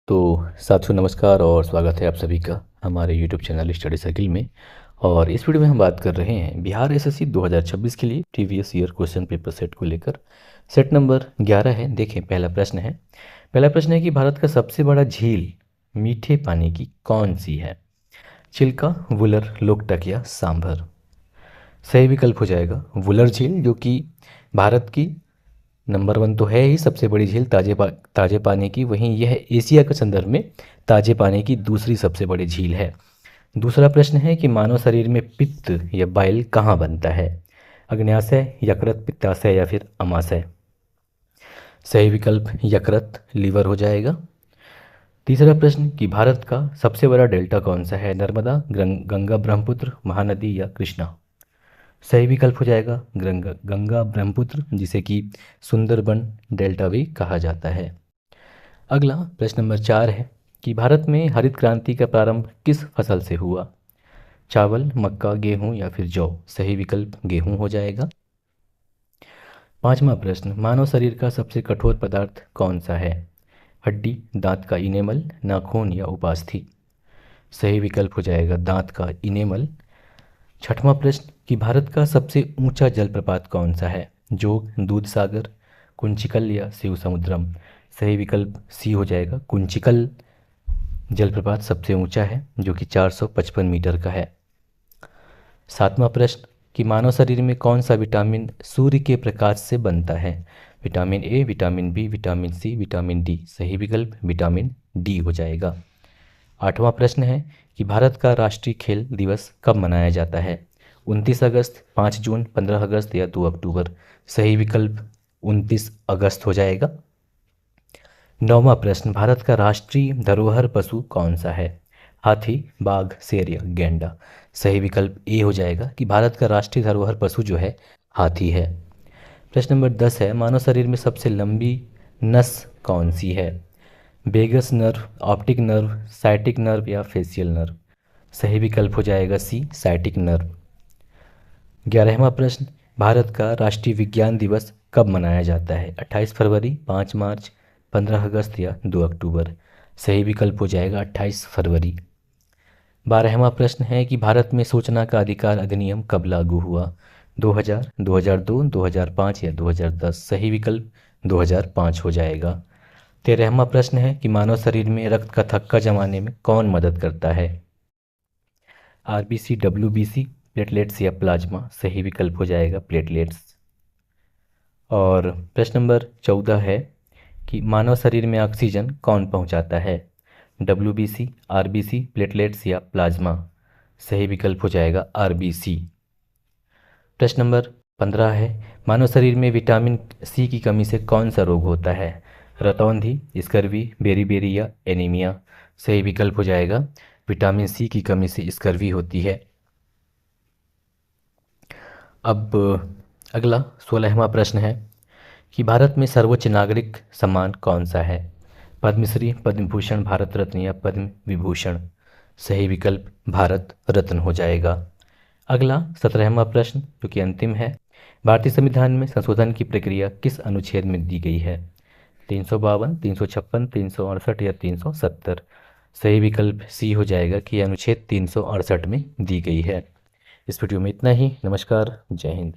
तो साथियों नमस्कार और स्वागत है आप सभी का हमारे YouTube चैनल स्टडी सर्किल में। और इस वीडियो में हम बात कर रहे हैं बिहार एसएससी 2026 के लिए previous year question paper set को लेकर। सेट नंबर 11 है। देखें, पहला प्रश्न है कि भारत का सबसे बड़ा झील मीठे पानी की कौन सी है? चिल्का, वुलर, लोकटक या सांभर? सही विकल्प हो जाएगा वुलर झील, जो कि भारत की नंबर 1 तो है ही सबसे बड़ी झील ताजे पानी की, वहीं यह एशिया के संदर्भ में ताजे पानी की दूसरी सबसे बड़ी झील है। दूसरा प्रश्न है कि मानव शरीर में पित्त या बाइल कहाँ बनता है? अग्न्याशय, यकृत, पित्ताशय या फिर अमाशय? सही विकल्प यकृत, लीवर हो जाएगा। तीसरा प्रश्न कि भारत का सबसे बड़ा डेल्टा कौन सा है? नर्मदा, गंगा, ब्रह्मपुत्र, महानदी या कृष्णा? सही विकल्प हो जाएगा गंगा ब्रह्मपुत्र, जिसे कि सुंदरबन डेल्टा भी कहा जाता है। अगला प्रश्न नंबर 4 है कि भारत में हरित क्रांति का प्रारंभ किस फसल से हुआ? चावल, मक्का, गेहूं या फिर जौ? सही विकल्प गेहूं हो जाएगा। पांचवा प्रश्न, मानव शरीर का सबसे कठोर पदार्थ कौन सा है? हड्डी, दांत का इनेमल, नाखून या उपास्थि? सही विकल्प हो जाएगा दांत का इनेमल। छठवां प्रश्न कि भारत का सबसे ऊंचा जलप्रपात कौन सा है? जोग, दूधसागर, कुंचिकल या शिव समुद्रम? सही विकल्प सी हो जाएगा कुंचिकल जलप्रपात सबसे ऊंचा है, जो कि 455 मीटर का है। सातवां प्रश्न कि मानव शरीर में कौन सा विटामिन सूर्य के प्रकाश से बनता है? Vitamin A, vitamin B, vitamin C, vitamin D? सही विकल्प विटामिन डी हो जाएगा। आठवां प्रश्न है कि भारत का राष्ट्रीय खेल दिवस कब मनाया जाता है? 29 अगस्त, 5 जून, 15 अगस्त या 2 अक्टूबर? सही विकल्प 29 अगस्त हो जाएगा। नौवां प्रश्न, भारत का राष्ट्रीय धरोहर पशु कौन सा है? हाथी, बाघ, शेर या गैंडा? सही विकल्प ए हो जाएगा कि भारत का राष्ट्रीय धरोहर पशु जो है हाथी है। प्रश्न नंबर 10 है, मानव शरीर में सबसे लंबी नस कौन सी है? Vagus nerve, optic nerve, sciatic nerve या फेशियल नर्व? सही विकल्प हो जाएगा सी, साइटिक नर्व। 11वां प्रश्न, भारत का राष्ट्रीय विज्ञान दिवस कब मनाया जाता है? 28 फरवरी, 5 मार्च, 15 अगस्त या 2 अक्टूबर? सही विकल्प हो जाएगा 28 फरवरी। 12वां प्रश्न है कि भारत में सूचना का अधिकार अधिनियम कब लागू हुआ? 2000, 2002, 2005 या 2010? सही विकल्प 2005 हो जाएगा। 13वां प्रश्न है कि मानव शरीर में रक्त का थक्का जमाने में कौन मदद करता है? आरबीसी, डब्ल्यूबीसी, प्लेटलेट्स या प्लाज्मा? सही विकल्प हो जाएगा प्लेटलेट्स। और प्रश्न नंबर 14 है कि मानव शरीर में ऑक्सीजन कौन पहुंचाता है? डब्ल्यूबीसी, आरबीसी, प्लेटलेट्स या प्लाज्मा? सही विकल्प हो जाएगा आरबीसी। प्रश्न नंबर 15 है, मानव शरीर में विटामिन सी की कमी से कौन सा रोग होता है? रतौंधी, स्कर्वी, बेरीबेरी या एनीमिया? सही विकल्प हो जाएगा विटामिन सी की कमी से स्कर्वी होती है। अब अगला 16वां प्रश्न है कि भारत में सर्वोच्च नागरिक सम्मान कौन सा है? पद्मश्री, पद्म भूषण, भारत रत्न या पद्म विभूषण? सही विकल्प भारत रत्न हो जाएगा। अगला 17वां प्रश्न जो कि अंतिम है, भारतीय संविधान में संशोधन की प्रक्रिया किस अनुच्छेद में दी गई है? 352, 356, 368 या 370? सही विकल्प सी हो जाएगा कि अनुच्छेद 368 में दी गई है। इस वीडियो में इतना ही। नमस्कार, जय हिंद।